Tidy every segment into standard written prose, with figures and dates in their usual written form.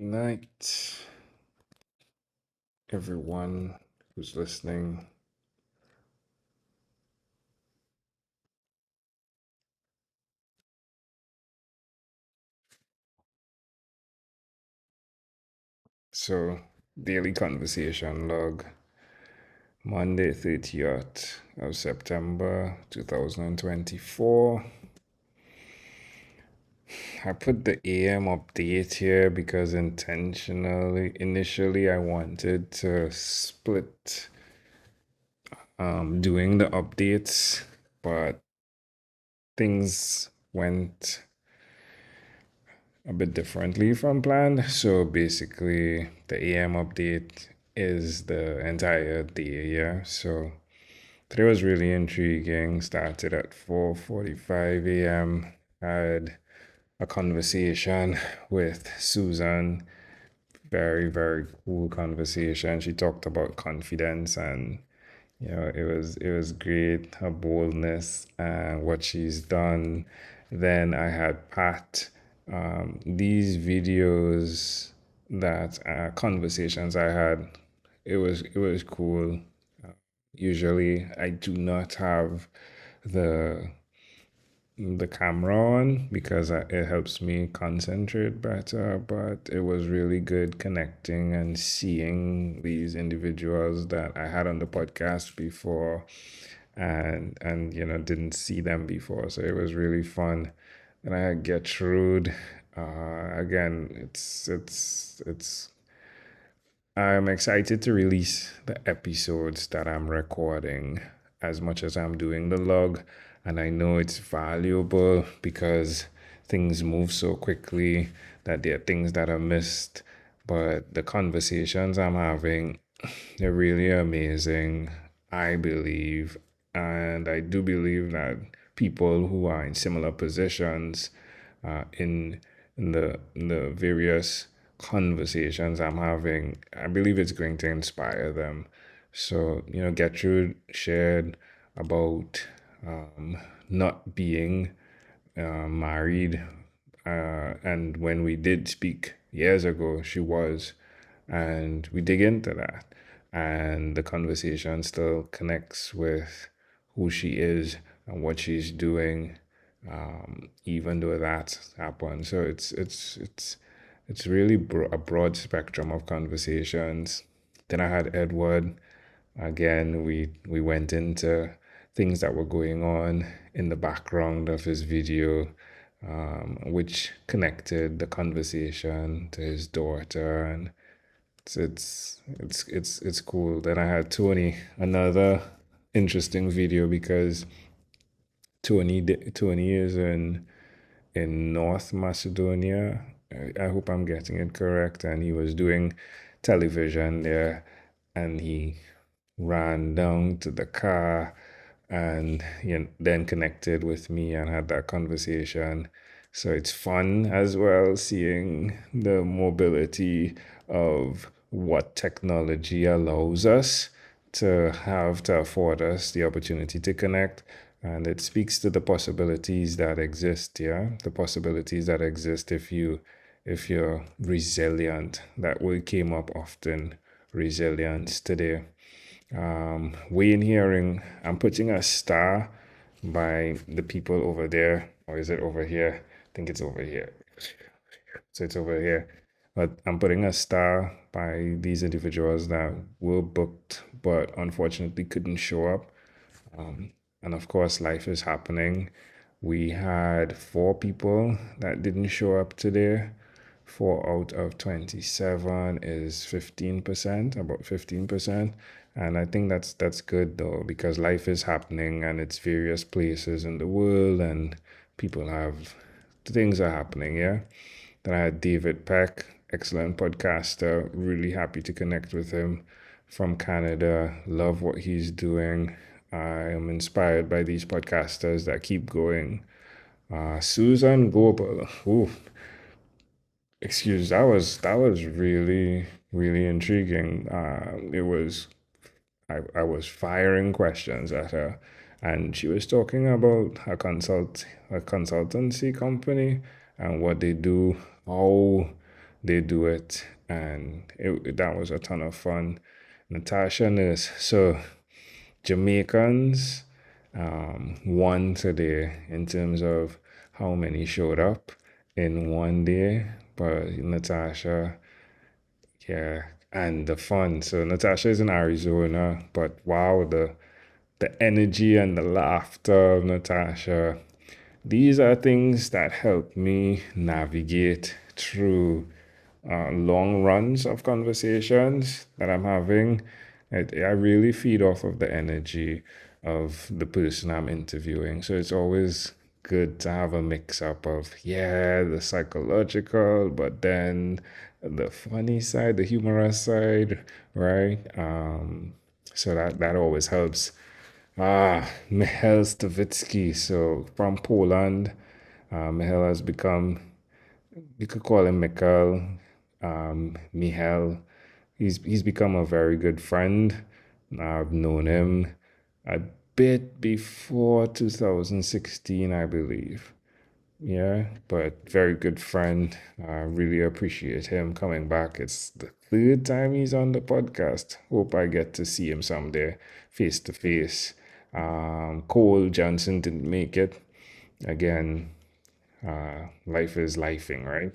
Night, everyone who's listening. So, daily conversation log, Monday, 30th of September 2024. I put the AM update here because initially, I wanted to split doing the updates, but things went a bit differently from planned. So basically, the AM update is the entire day, yeah. So today was really intriguing. Started at 4:45 a.m. Had a conversation with Susan. Very, very cool conversation. She talked about confidence and it was great, her boldness and what she's done. Then I had Pat. These videos that conversations I had, it was cool. Usually I do not have the the camera on because it helps me concentrate better, but it was really good connecting and seeing these individuals that I had on the podcast before and didn't see them before. So it was really fun. And I had Gertrude. Again, it's I'm excited to release the episodes that I'm recording as much as I'm doing the log. And I know it's valuable because things move so quickly that there are things that are missed. But the conversations I'm having, they're really amazing, I believe. And I do believe that people who are in similar positions in in the various conversations I'm having, I believe it's going to inspire them. So, Gertrude shared about um, not being married. And when we did speak years ago, she was. And we dig into that. And the conversation still connects with who she is and what she's doing, even though that's happened. So it's really a broad spectrum of conversations. Then I had Edward. Again, we went into things that were going on in the background of his video, which connected the conversation to his daughter, and it's cool. Then I had Tony, another interesting video because Tony is in North Macedonia. I hope I'm getting it correct. And he was doing television there, and he ran down to the car and then connected with me and had that conversation. So it's fun as well seeing the mobility of what technology allows us to afford us the opportunity to connect. And it speaks to the possibilities that exist, yeah? The possibilities that exist if you're resilient. That word came up often, resilience today. Wayne Hearing, I'm putting a star by the people over there, or is it over here? I think it's over here. So it's over here. But I'm putting a star by these individuals that were booked, but unfortunately couldn't show up. And of course, life is happening. We had four people that didn't show up today. Four out of 27 is 15%, about 15%. And I think that's good though, because life is happening and it's various places in the world and people have things are happening, yeah. Then I had David Peck, excellent podcaster, really happy to connect with him from Canada. Love what he's doing. I am inspired by these podcasters that keep going. Susan Goebel, ooh, excuse, that was really really intriguing. It was I was firing questions at her, and she was talking about her consultancy company and what they do, how they do it, and that was a ton of fun. Natasha Nurse. So Jamaicans won today in terms of how many showed up in one day, but Natasha, yeah, and the fun. So Natasha is in Arizona, but wow, the energy and the laughter of Natasha. These are things that help me navigate through long runs of conversations that I'm having. I really feed off of the energy of the person I'm interviewing. So it's always good to have a mix up of, yeah, the psychological, but then the funny side, the humorous side, right? So that always helps. Michal Stavitsky. So from Poland, Michal has become, you could call him Michal, Michal. He's become a very good friend. I've known him a bit before 2016, I believe. Yeah, but very good friend. I really appreciate him coming back. It's the third time he's on the podcast. Hope I get to see him someday, face to face. Cole Johnson didn't make it. Again, life is lifing, right?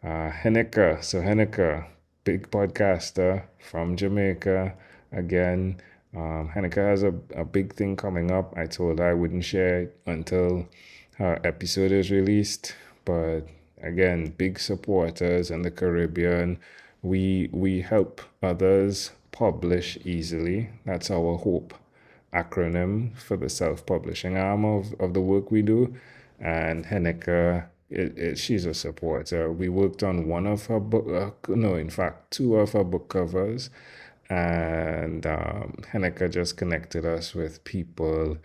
Heneka. So Heneka, big podcaster from Jamaica. Again, Heneka has a big thing coming up. I told her I wouldn't share it until her episode is released. But again, big supporters in the Caribbean. We help others publish easily. That's our hope acronym for the self-publishing arm of the work we do. And Heneka, she's a supporter. We worked on one of her book, no, in fact, two of her book covers. And Heneka just connected us with people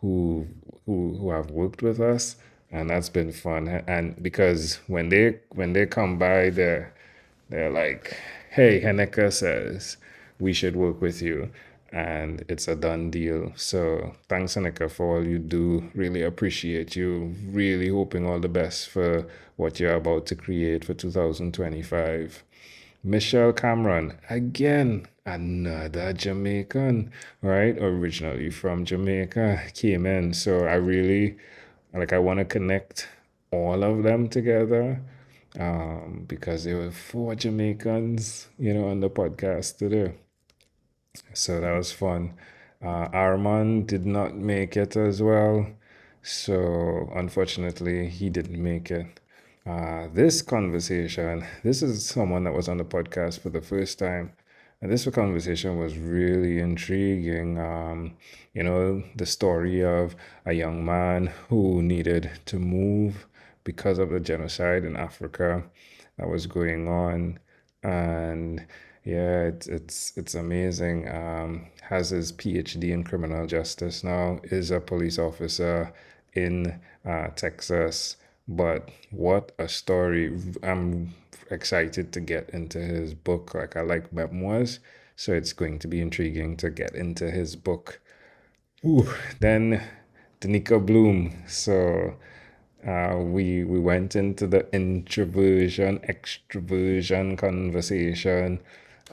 who who have worked with us, and that's been fun. And because when they come by, they're like, hey, Heneka says we should work with you. And it's a done deal. So thanks, Heneka, for all you do. Really appreciate you. Really hoping all the best for what you're about to create for 2025. Michelle Cameron, again, another Jamaican, right? Originally from Jamaica, came in. So I want to connect all of them together because there were four Jamaicans, on the podcast today. So that was fun. Armand did not make it as well. So unfortunately, he didn't make it. This conversation, this is someone that was on the podcast for the first time. And this conversation was really intriguing. The story of a young man who needed to move because of the genocide in Africa that was going on. And yeah, it's amazing. Has his PhD in criminal justice now, is a police officer in Texas. But what a story. I'm excited to get into his book. Like, I like memoirs, so it's going to be intriguing to get into his book. Ooh, then Danica Bloom. So we went into the introversion, extroversion conversation,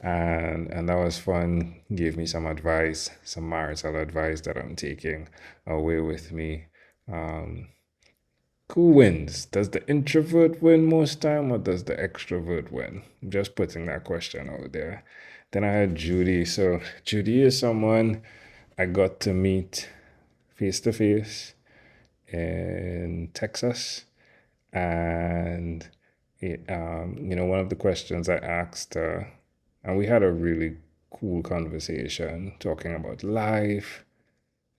and that was fun. Gave me some advice, some marital advice that I'm taking away with me. Um, who wins? Does the introvert win most time, or does the extrovert win? I'm just putting that question out there. Then I had Judy. So Judy is someone I got to meet face to face in Texas. And one of the questions I asked her, and we had a really cool conversation talking about life.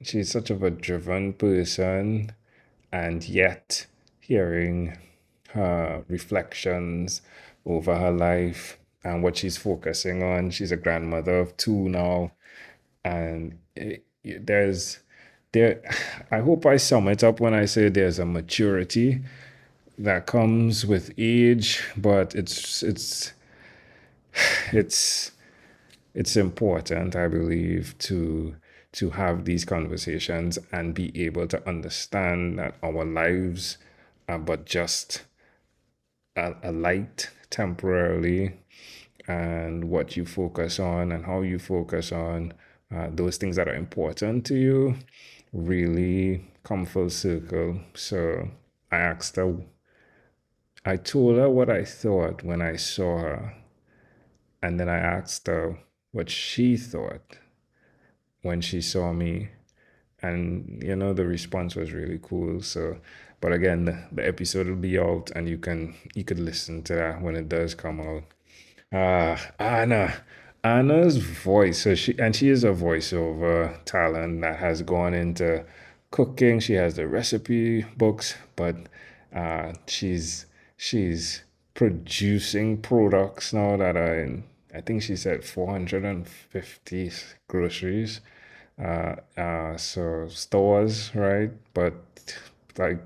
She's such of a driven person, and yet hearing her reflections over her life and what she's focusing on. She's a grandmother of two now, and there. I hope I sum it up when I say there's a maturity that comes with age, but it's it's important, I believe, to have these conversations and be able to understand that our lives are but just a light temporarily, and what you focus on and how you focus on those things that are important to you really come full circle. So I asked her, I told her what I thought when I saw her, and then I asked her what she thought when she saw me. And the response was really cool. So, but again, the episode will be out, and you could listen to that when it does come out. Anna's voice. So she is a voiceover talent that has gone into cooking. She has the recipe books, but she's producing products now that are in, I think she said 450 groceries. So stores, right? But like,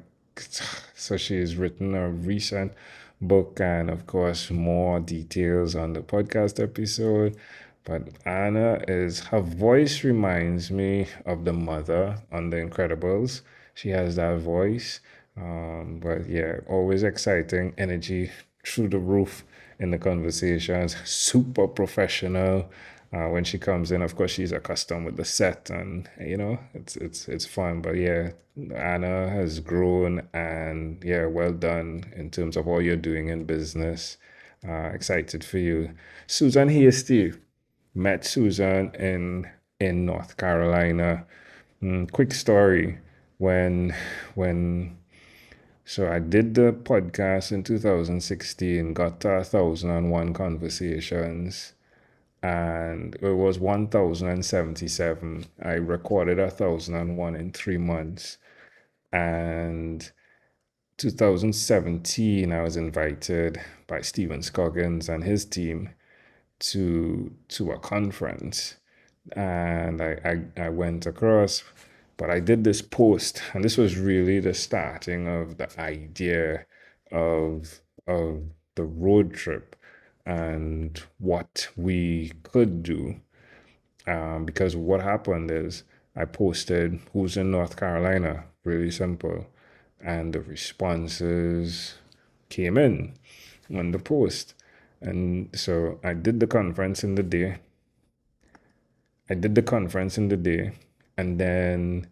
so she's written a recent book, and of course more details on the podcast episode. But her voice reminds me of the mother on The Incredibles. She has that voice. But yeah, always exciting, energy through the roof in the conversations, super professional. When she comes in, of course, she's accustomed with the set, and it's fun. But yeah, Anna has grown, and yeah, well done in terms of all you're doing in business. Excited for you. Susan Hasty, met Susan in North Carolina. Quick story. When so I did the podcast in 2016, got to 1,001 conversations, and it was 1,077. I recorded 1,001 in 3 months. And 2017, I was invited by Stephen Scoggins and his team to a conference, and I went across, but I did this post, and this was really the starting of the idea of the road trip and what we could do. Because what happened is I posted who's in North Carolina, really simple, and the responses came in on the post. And so I did the conference in the day. And then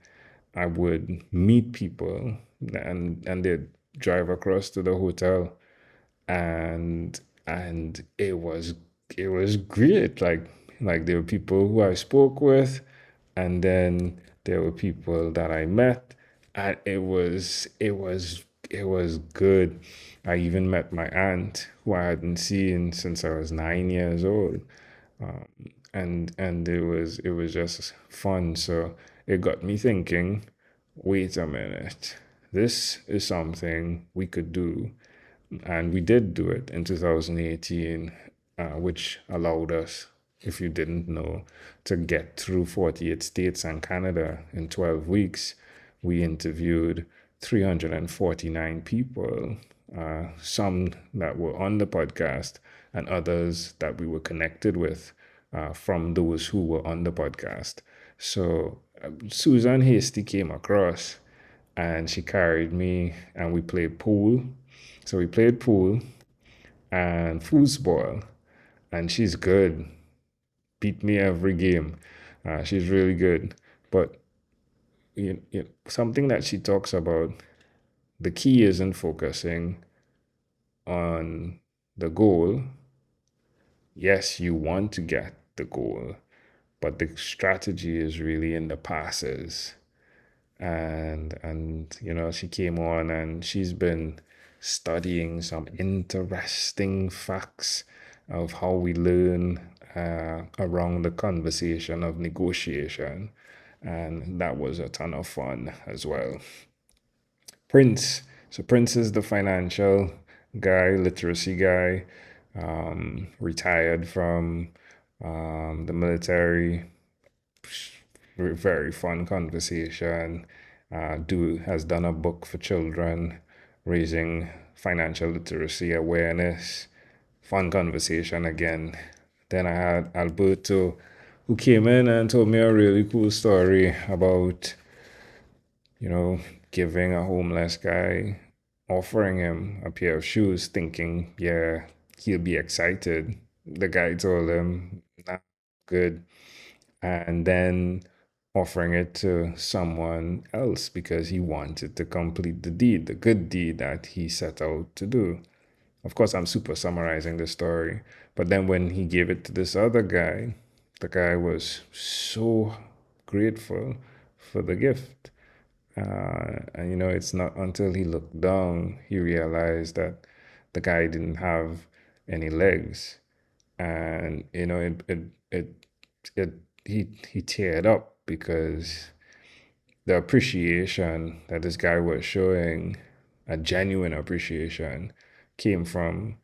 I would meet people, and they'd drive across to the hotel, and it was great. Like there were people who I spoke with, and then there were people that I met, and it was good. I even met my aunt, who I hadn't seen since I was 9 years old. um, and it was just fun. So it got me thinking, wait a minute, this is something we could do. And we did do it in 2018, which allowed us, if you didn't know, to get through 48 states and Canada in 12 weeks. We interviewed 349 people, some that were on the podcast and others that we were connected with from those who were on the podcast. So Susan Hasty came across, and she carried me, and we played pool. So we played pool and foosball, and she's good. Beat me every game. She's really good. But something that she talks about, the key isn't focusing on the goal. Yes, you want to get the goal, but the strategy is really in the passes. And she came on, and she's been studying some interesting facts of how we learn around the conversation of negotiation, and that was a ton of fun as well. Prince. So Prince is the financial guy, literacy guy, retired from the military. Very fun conversation. Has done a book for children, raising financial literacy awareness. Fun conversation again. Then I had Alberto, who came in and told me a really cool story about, giving a homeless guy, offering him a pair of shoes, thinking, yeah, he'll be excited. The guy told him, nah, good. And then offering it to someone else because he wanted to complete the deed, the good deed that he set out to do. Of course, I'm super summarizing the story. But then when he gave it to this other guy, the guy was so grateful for the gift. And it's not until he looked down he realized that the guy didn't have any legs, and it he teared up because the appreciation that this guy was showing, a genuine appreciation, came from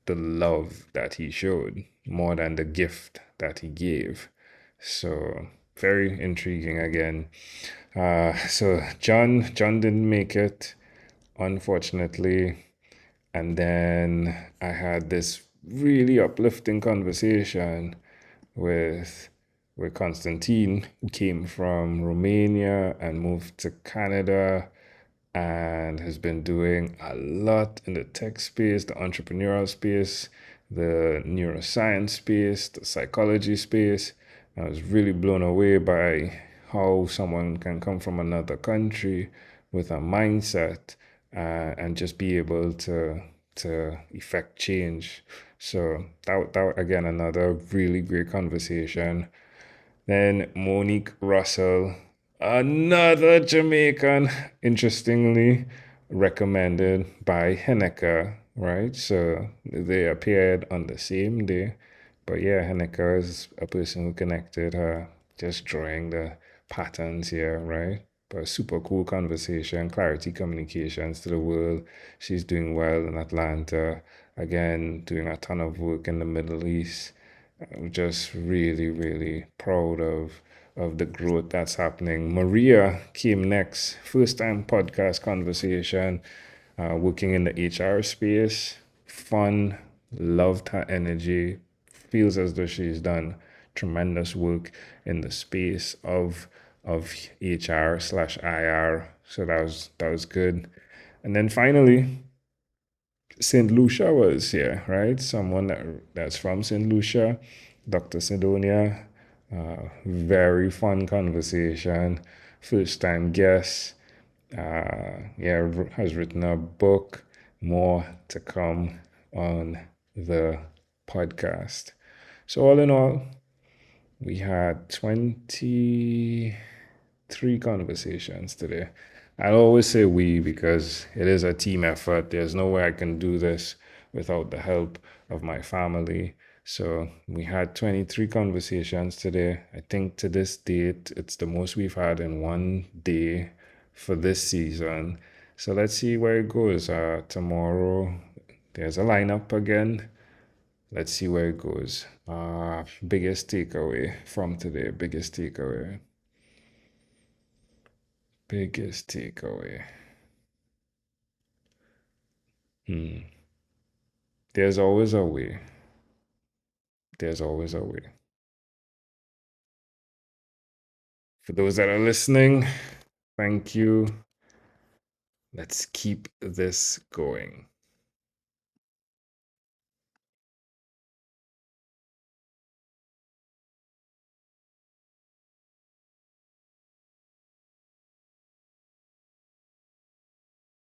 the love that he showed more than the gift that he gave. So very intriguing again. So John didn't make it, unfortunately. And then I had this really uplifting conversation with with Constantine, who came from Romania and moved to Canada and has been doing a lot in the tech space, the entrepreneurial space, the neuroscience space, the psychology space. I was really blown away by how someone can come from another country with a mindset and just be able to effect change. So that again, another really great conversation. Then Monique Russell, another Jamaican, interestingly recommended by Henneka, right? So they appeared on the same day. But yeah, Henneka is a person who connected her, just drawing the patterns here, right? But super cool conversation, Clarity Communications to the world. She's doing well in Atlanta. Again, doing a ton of work in the Middle East. I'm just really, really proud of the growth that's happening. Maria came next, first time podcast conversation, working in the HR space. Fun, loved her energy, feels as though she's done tremendous work in the space of HR slash IR. So that was good. And then finally, St. Lucia was here, right? Someone that's from St. Lucia, Dr. Sidonia. Very fun conversation. First time guest. Yeah, has written a book. More to come on the podcast. So, all in all, we had 23 conversations today. I always say we because it is a team effort. There's no way I can do this without the help of my family. So we had 23 conversations today. I think to this date, it's the most we've had in one day for this season. So let's see where it goes. Tomorrow, there's a lineup again. Let's see where it goes. Biggest takeaway from today. Biggest takeaway. Biggest takeaway. Hmm. There's always a way. There's always a way. For those that are listening, thank you. Let's keep this going.